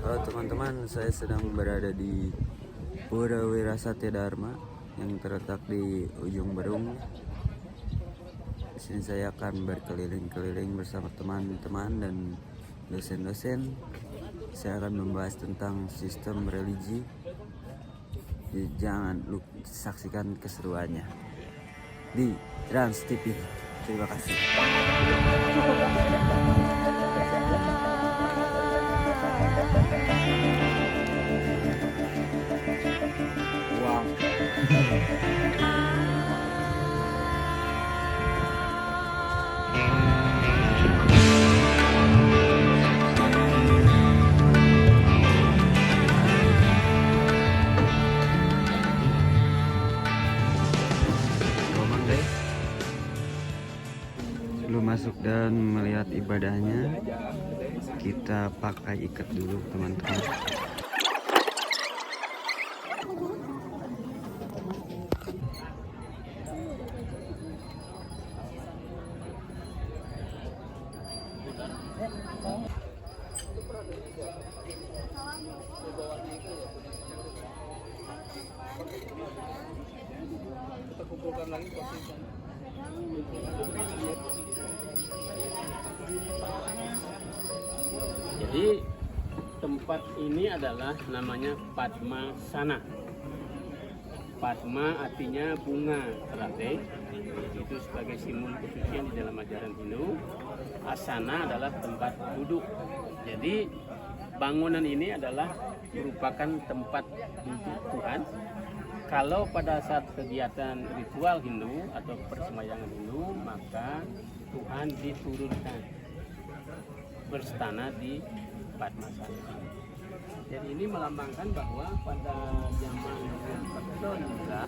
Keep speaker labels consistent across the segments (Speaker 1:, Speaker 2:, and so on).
Speaker 1: Halo teman-teman, saya sedang berada di Pura Wira Satya Dharma yang terletak di ujung Berung. Di sini saya akan berkeliling-keliling bersama teman-teman dan dosen-dosen. Saya akan membahas tentang sistem religi. Jadi, jangan lupa saksikan keseruannya di Trans TV. Terima kasih. Wow. Sebelum masuk dan melihat ibadahnya, kita pakai ikat dulu teman-teman.
Speaker 2: Kita kumpulkan lagi posisi. Jadi tempat ini adalah namanya Padmasana. Padma artinya bunga teratai, itu sebagai simbol kesucian di dalam ajaran Hindu. Asana adalah tempat duduk. Jadi bangunan ini adalah merupakan tempat duduk Tuhan. Kalau pada saat kegiatan ritual Hindu atau persembahyangan Hindu, maka Tuhan diturunkan berstana di Padmasana. Jadi ini melambangkan bahwa pada zaman Buddha juga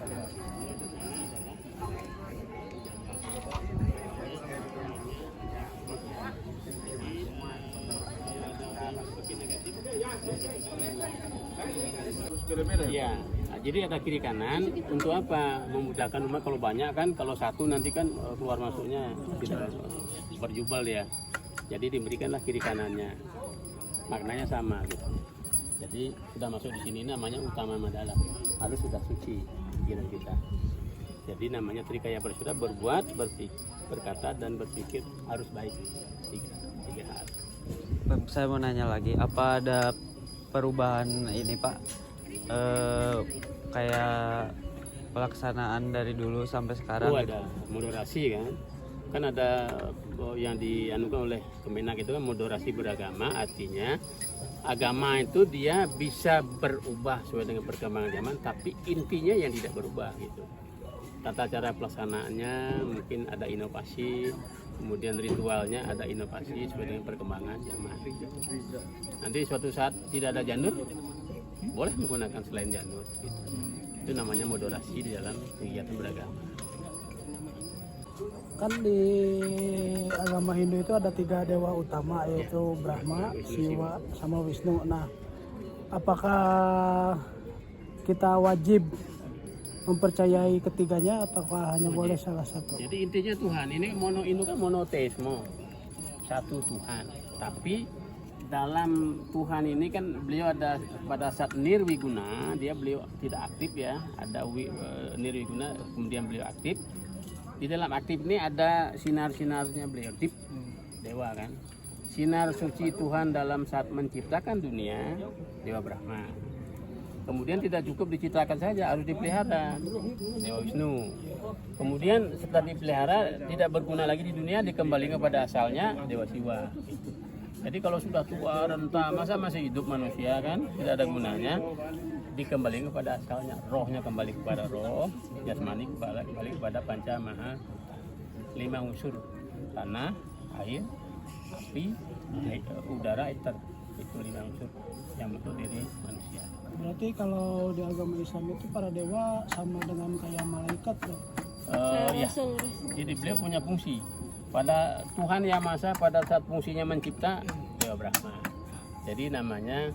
Speaker 2: ya, jadi ada kiri kanan. Untuk apa? Memudahkan umat. Kalau banyak kan, kalau satu nanti kan keluar masuknya tidak berjubel ya. Jadi diberikanlah kiri kanannya. Maknanya sama gitu. Jadi sudah masuk di sini namanya utama madala, harus sudah suci pikiran kita. Jadi namanya trikaya bersudah, berbuat, berkata dan berpikir harus baik. Tiga hal.
Speaker 1: Saya mau nanya lagi, apa ada perubahan ini Pak? Kayak pelaksanaan dari dulu sampai sekarang?
Speaker 2: Oh, ada moderasi kan? Kan ada yang dianukan oleh Kemenak itu kan moderasi beragama, artinya agama itu dia bisa berubah sesuai dengan perkembangan zaman, tapi intinya yang tidak berubah gitu. Tata cara pelaksanaannya mungkin ada inovasi, kemudian ritualnya ada inovasi sesuai dengan perkembangan zaman. Nanti suatu saat tidak ada janur, boleh menggunakan selain janur gitu. Itu namanya moderasi di dalam kegiatan beragama.
Speaker 3: Kan di agama Hindu itu ada 3 dewa utama, yaitu Brahma, Siwa, sama Wisnu. Nah, apakah kita wajib mempercayai ketiganya ataukah hanya boleh salah satu?
Speaker 2: Jadi intinya Tuhan ini Hindu kan monoteisme, satu Tuhan. Tapi dalam Tuhan ini kan beliau ada pada saat nirwiguna, beliau tidak aktif ya. Ada nirwiguna, kemudian beliau aktif. Di dalam aktif ini ada sinar-sinarnya beliau, dewa kan. Sinar suci Tuhan dalam saat menciptakan dunia, Dewa Brahma. Kemudian tidak cukup diciptakan saja, harus dipelihara, Dewa Wisnu. Kemudian setelah dipelihara tidak berguna lagi di dunia, dikembalikan kepada asalnya, Dewa Siwa. Jadi kalau sudah tua renta, masa masih hidup manusia kan, tidak ada gunanya, dikembalikan kepada asalnya, rohnya kembali kepada roh, jasmani kembali kepada panca maha 5 unsur, tanah, air, api, udara, eter. Itu 5 unsur yang bentuk diri manusia.
Speaker 3: Berarti kalau di agama Islam itu para dewa sama dengan kayak malaikat ya?
Speaker 2: Ya, jadi beliau punya fungsi. Pada Tuhan Yang Maha Esa pada saat fungsinya mencipta, Dewa Brahma. Jadi namanya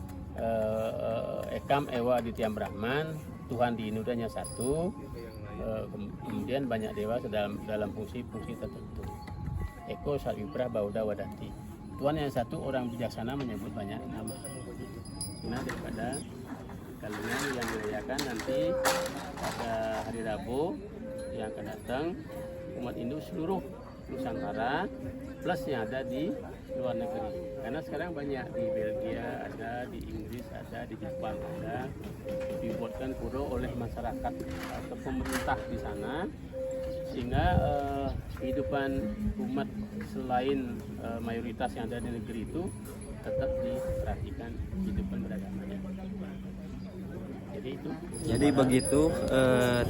Speaker 2: Ekam Ewa Adityam Brahman, Tuhan di Hindu hanya satu, kemudian banyak dewa dalam fungsi-fungsi tertentu. Eko Salvipra Bauda Wadanti. Tuhan yang satu, orang bijaksana menyebut banyak nama. ada galungan yang dirayakan nanti pada hari Rabu yang akan datang umat Hindu seluruh Nusantara plus yang ada di luar negeri. Karena sekarang banyak di Belgia ada, di Inggris ada, di Jepang ada, dibuatkan pura oleh masyarakat atau pemerintah di sana, sehingga kehidupan umat selain mayoritas yang ada di negeri itu tetap diperhatikan kehidupan beragamanya. Jadi itu.
Speaker 1: Jadi begitu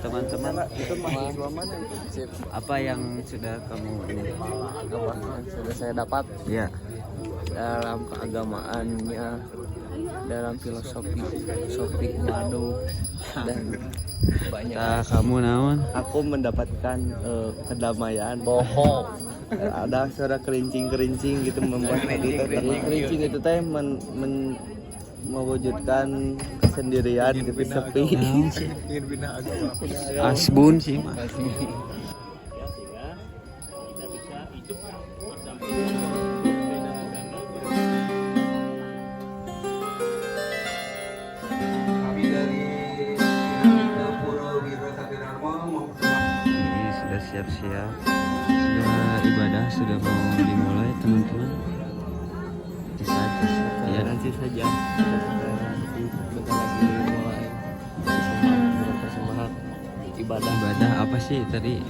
Speaker 1: teman-teman,
Speaker 4: Itu mahasiswa mana? Sip.
Speaker 1: apa yang sudah kamu ini?
Speaker 4: Apa yang sudah saya dapat
Speaker 1: Ya,
Speaker 4: dalam keagamaannya, dalam filosofi waduh, dan banyak.
Speaker 1: kamu naon?
Speaker 4: Aku mendapatkan kedamaian. Bohong. Ada suara kerincing gitu membuat hati teh. Kerincing itu teh mewujudkan kesendirian gitu, sepi.
Speaker 1: Asbun sih mah.
Speaker 2: Ya, sehingga kita bisa hidup berdampingan berbeda agama.
Speaker 5: Kami dari Pura Wirasati Dharma
Speaker 1: Ini sudah siap-siap, sudah ibadah, sudah mau dimulai teman-teman. Bisa ya.
Speaker 4: Nanti saja. Nanti bentar lagi mulai persembahan ibadah.
Speaker 1: Ibadah apa sih tadi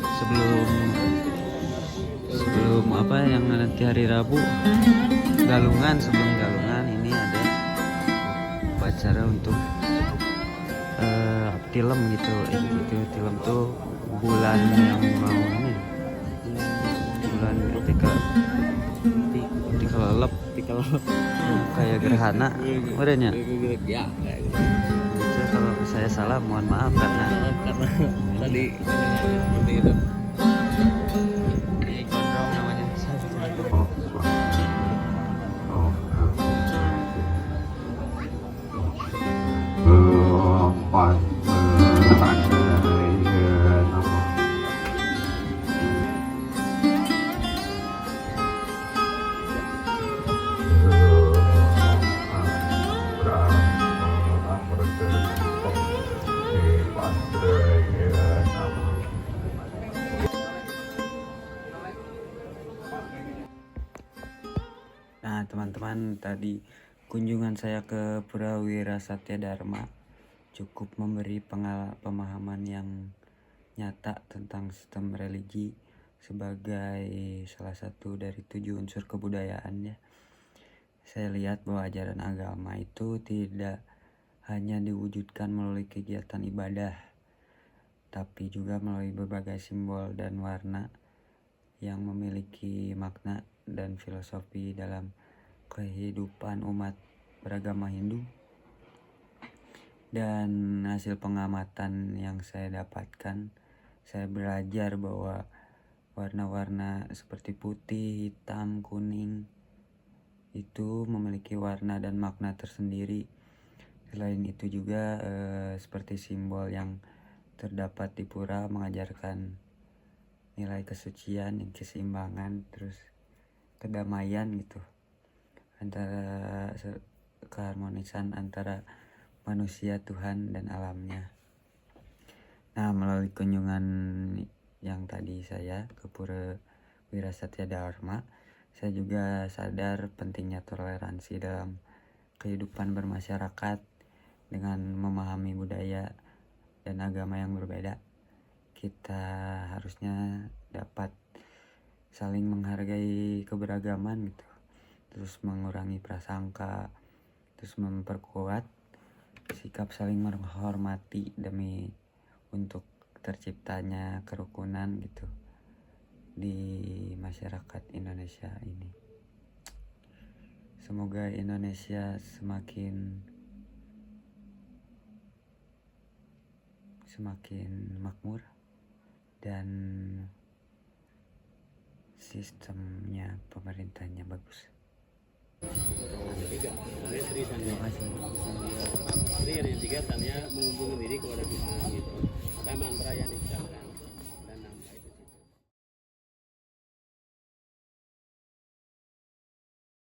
Speaker 1: sebelum apa yang nanti hari Rabu? Galungan, sebelum galungan ini ada upacara untuk tilem gitu. Tilem tuh bulan yang mau ini, bulan ketika lelep kayak gerhana udahnya.
Speaker 4: Ya,
Speaker 1: Itu kalau saya salah mohon maaf karena
Speaker 4: tadi seperti itu.
Speaker 1: ini gondrong namanya. Nah teman-teman, tadi kunjungan saya ke Pura Wirasatya Dharma cukup memberi pemahaman yang nyata tentang sistem religi sebagai salah satu dari 7 unsur kebudayaan ya. Saya lihat bahwa ajaran agama itu tidak hanya diwujudkan melalui kegiatan ibadah, tapi juga melalui berbagai simbol dan warna yang memiliki makna dan filosofi dalam kehidupan umat beragama Hindu. Dan hasil pengamatan yang saya dapatkan, saya belajar bahwa warna-warna seperti putih, hitam, kuning itu memiliki warna dan makna tersendiri. Selain itu juga seperti simbol yang terdapat di pura mengajarkan nilai kesucian, keseimbangan, terus kedamaian gitu, antara keharmonisan antara manusia, Tuhan, dan alamnya. Nah, melalui kunjungan yang tadi saya ke Pura Wirasatya Dharma, saya juga sadar pentingnya toleransi dalam kehidupan bermasyarakat. Dengan memahami budaya dan agama yang berbeda, kita harusnya dapat saling menghargai keberagaman gitu, terus mengurangi prasangka, terus memperkuat sikap saling menghormati demi untuk terciptanya kerukunan gitu di masyarakat Indonesia ini. Semoga Indonesia semakin makmur dan sistemnya pemerintahnya bagus. Terima kasih.
Speaker 2: Jadi yang ketiga tanya menghubungi diri kepada Tuhan gitu. Maka mantra yang diucapkan